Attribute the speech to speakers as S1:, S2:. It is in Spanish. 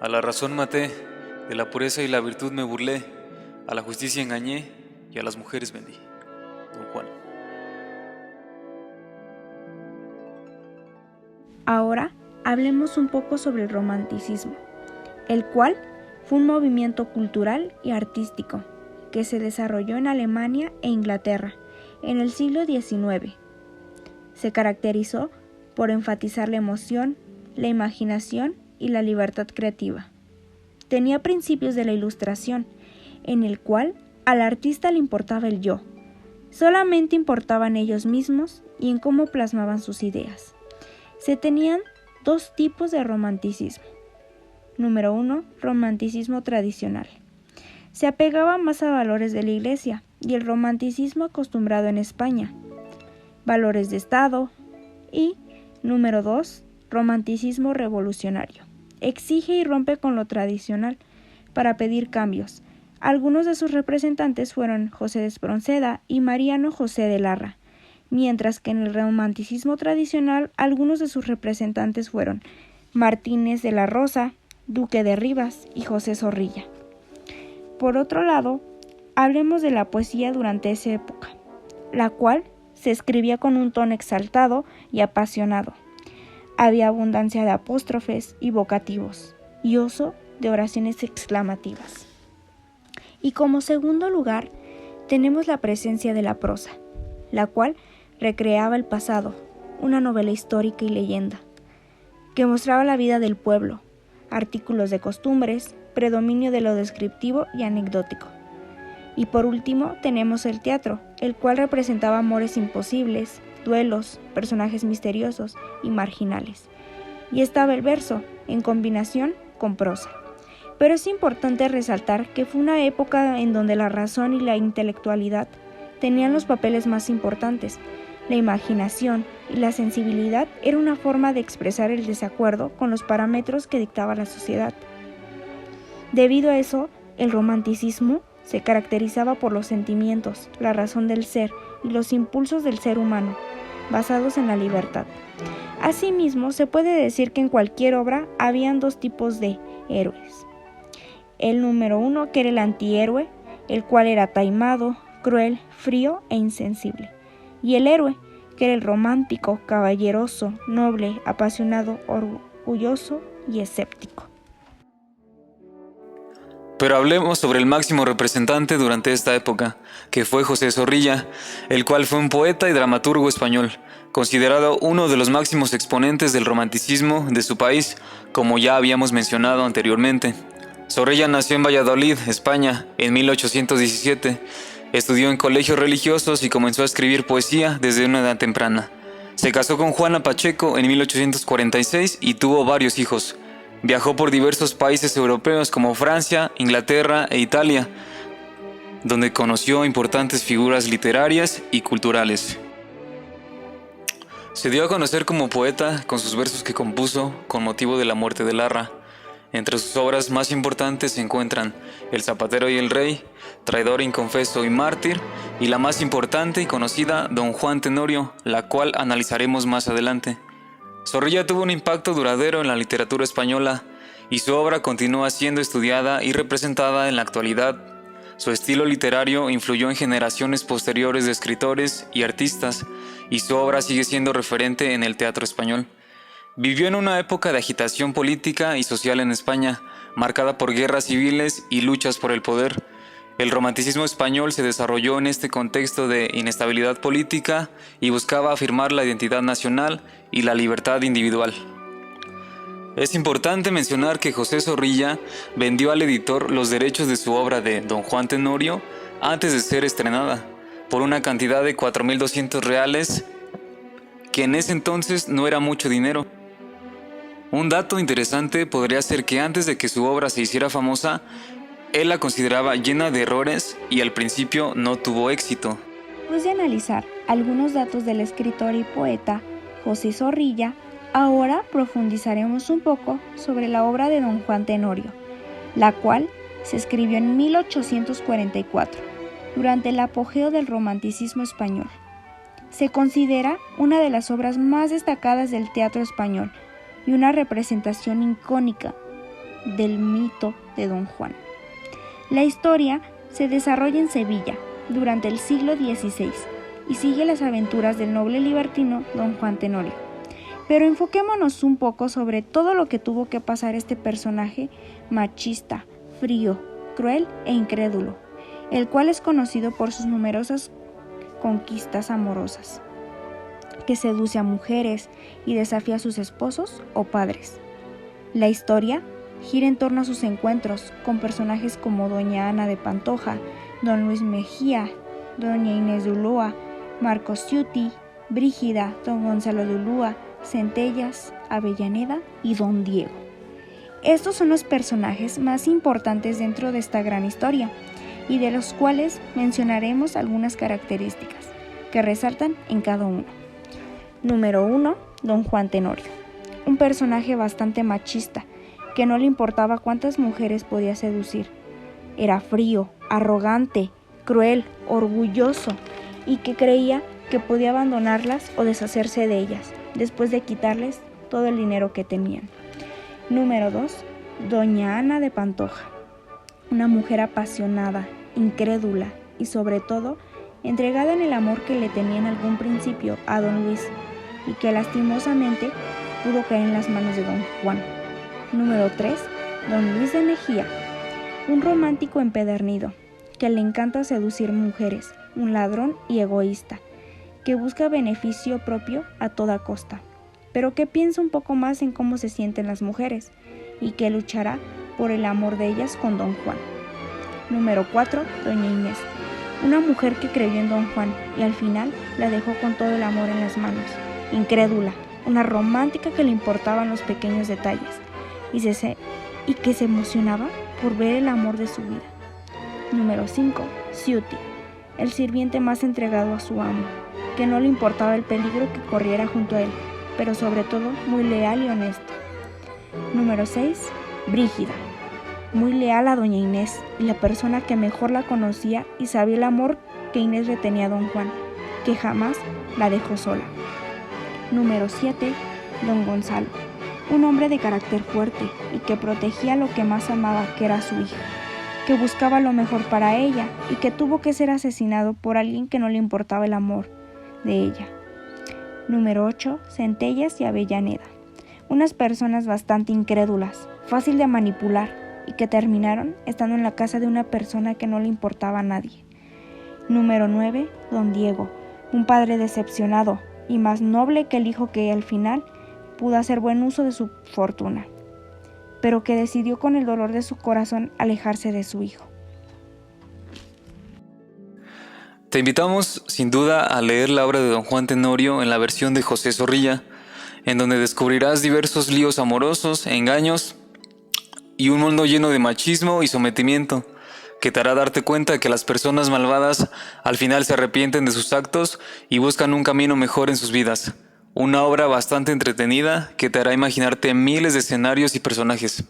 S1: A la razón maté, de la pureza y la virtud me burlé, a la justicia engañé y a las mujeres vendí. Don Juan.
S2: Ahora hablemos un poco sobre el romanticismo, el cual fue un movimiento cultural y artístico que se desarrolló en Alemania e Inglaterra en el siglo XIX. Se caracterizó por enfatizar la emoción, la imaginación y la libertad creativa. Tenía principios de la Ilustración, en el cual al artista le importaba el yo. Solamente importaban ellos mismos y en cómo plasmaban sus ideas. Se tenían dos tipos de romanticismo. Número 1, romanticismo tradicional. Se apegaba más a valores de la Iglesia y el romanticismo acostumbrado en España, valores de Estado. Y número 2, romanticismo revolucionario. Exige y rompe con lo tradicional para pedir cambios. Algunos de sus representantes fueron José de Espronceda y Mariano José de Larra, mientras que en el romanticismo tradicional algunos de sus representantes fueron Martínez de la Rosa, Duque de Rivas y José Zorrilla. Por otro lado, hablemos de la poesía durante esa época, la cual se escribía con un tono exaltado y apasionado. Había abundancia de apóstrofes y vocativos, y uso de oraciones exclamativas. Y como segundo lugar, tenemos la presencia de la prosa, la cual recreaba el pasado, una novela histórica y leyenda, que mostraba la vida del pueblo, artículos de costumbres, predominio de lo descriptivo y anecdótico. Y por último tenemos el teatro, el cual representaba amores imposibles, duelos, personajes misteriosos y marginales. Y estaba el verso, en combinación con prosa. Pero es importante resaltar que fue una época en donde la razón y la intelectualidad tenían los papeles más importantes. La imaginación y la sensibilidad era una forma de expresar el desacuerdo con los parámetros que dictaba la sociedad. Debido a eso, el romanticismo se caracterizaba por los sentimientos, la razón del ser y los impulsos del ser humano, basados en la libertad. Asimismo, se puede decir que en cualquier obra habían dos tipos de héroes. El número 1, que era el antihéroe, el cual era taimado, cruel, frío e insensible. Y el héroe, que era el romántico, caballeroso, noble, apasionado, orgulloso y escéptico.
S1: Pero hablemos sobre el máximo representante durante esta época, que fue José Zorrilla, el cual fue un poeta y dramaturgo español, considerado uno de los máximos exponentes del romanticismo de su país, como ya habíamos mencionado anteriormente. Zorrilla nació en Valladolid, España, en 1817. Estudió en colegios religiosos y comenzó a escribir poesía desde una edad temprana. Se casó con Juana Pacheco en 1846 y tuvo varios hijos. Viajó por diversos países europeos como Francia, Inglaterra e Italia, donde conoció importantes figuras literarias y culturales. Se dio a conocer como poeta con sus versos que compuso con motivo de la muerte de Larra. Entre sus obras más importantes se encuentran El zapatero y el rey, Traidor inconfeso y mártir, y la más importante y conocida, Don Juan Tenorio, la cual analizaremos más adelante. Zorrilla tuvo un impacto duradero en la literatura española y su obra continúa siendo estudiada y representada en la actualidad. Su estilo literario influyó en generaciones posteriores de escritores y artistas y su obra sigue siendo referente en el teatro español. Vivió en una época de agitación política y social en España, marcada por guerras civiles y luchas por el poder. El romanticismo español se desarrolló en este contexto de inestabilidad política y buscaba afirmar la identidad nacional y la libertad individual. Es importante mencionar que José Zorrilla vendió al editor los derechos de su obra de Don Juan Tenorio antes de ser estrenada, por una cantidad de 4.200 reales, que en ese entonces no era mucho dinero. Un dato interesante podría ser que antes de que su obra se hiciera famosa, él la consideraba llena de errores y al principio no tuvo éxito.
S2: Después de analizar algunos datos del escritor y poeta José Zorrilla, ahora profundizaremos un poco sobre la obra de Don Juan Tenorio, la cual se escribió en 1844, durante el apogeo del romanticismo español. Se considera una de las obras más destacadas del teatro español y una representación icónica del mito de Don Juan. La historia se desarrolla en Sevilla durante el siglo XVI y sigue las aventuras del noble libertino Don Juan Tenorio. Pero enfoquémonos un poco sobre todo lo que tuvo que pasar este personaje machista, frío, cruel e incrédulo, el cual es conocido por sus numerosas conquistas amorosas, que seduce a mujeres y desafía a sus esposos o padres. La historia gira en torno a sus encuentros con personajes como Doña Ana de Pantoja, Don Luis Mejía, Doña Inés de Ulúa, Marcos Ciuti, Brígida, Don Gonzalo de Ulúa, Centellas, Avellaneda y Don Diego. Estos son los personajes más importantes dentro de esta gran historia y de los cuales mencionaremos algunas características que resaltan en cada uno. Número 1. Don Juan Tenorio. Un personaje bastante machista, que no le importaba cuántas mujeres podía seducir. Era frío, arrogante, cruel, orgulloso y que creía que podía abandonarlas o deshacerse de ellas después de quitarles todo el dinero que tenían. Número 2. Doña Ana de Pantoja. Una mujer apasionada, incrédula y sobre todo entregada en el amor que le tenía en algún principio a Don Luis y que lastimosamente pudo caer en las manos de Don Juan. Número 3. Don Luis de Mejía. Un romántico empedernido que le encanta seducir mujeres, un ladrón y egoísta, que busca beneficio propio a toda costa, pero que piensa un poco más en cómo se sienten las mujeres y que luchará por el amor de ellas con Don Juan. Número 4. Doña Inés. Una mujer que creyó en Don Juan y al final la dejó con todo el amor en las manos. Incrédula, una romántica que le importaban los pequeños detalles y que se emocionaba por ver el amor de su vida. Número 5. Ciuti. El sirviente más entregado a su amo, que no le importaba el peligro que corriera junto a él, pero sobre todo muy leal y honesto. Número 6. Brígida. Muy leal a Doña Inés y la persona que mejor la conocía y sabía el amor que Inés le tenía a Don Juan, que jamás la dejó sola. Número 7. Don Gonzalo. Un hombre de carácter fuerte y que protegía lo que más amaba, que era su hija, que buscaba lo mejor para ella y que tuvo que ser asesinado por alguien que no le importaba el amor de ella. Número 8. Centellas y Avellaneda. Unas personas bastante incrédulas, fácil de manipular y que terminaron estando en la casa de una persona que no le importaba a nadie. Número 9. Don Diego. Un padre decepcionado y más noble que el hijo que al final pudo hacer buen uso de su fortuna, pero que decidió con el dolor de su corazón alejarse de su hijo.
S1: Te invitamos sin duda a leer la obra de Don Juan Tenorio en la versión de José Zorrilla, en donde descubrirás diversos líos amorosos, engaños y un mundo lleno de machismo y sometimiento, que te hará darte cuenta que las personas malvadas al final se arrepienten de sus actos y buscan un camino mejor en sus vidas. Una obra bastante entretenida que te hará imaginarte miles de escenarios y personajes.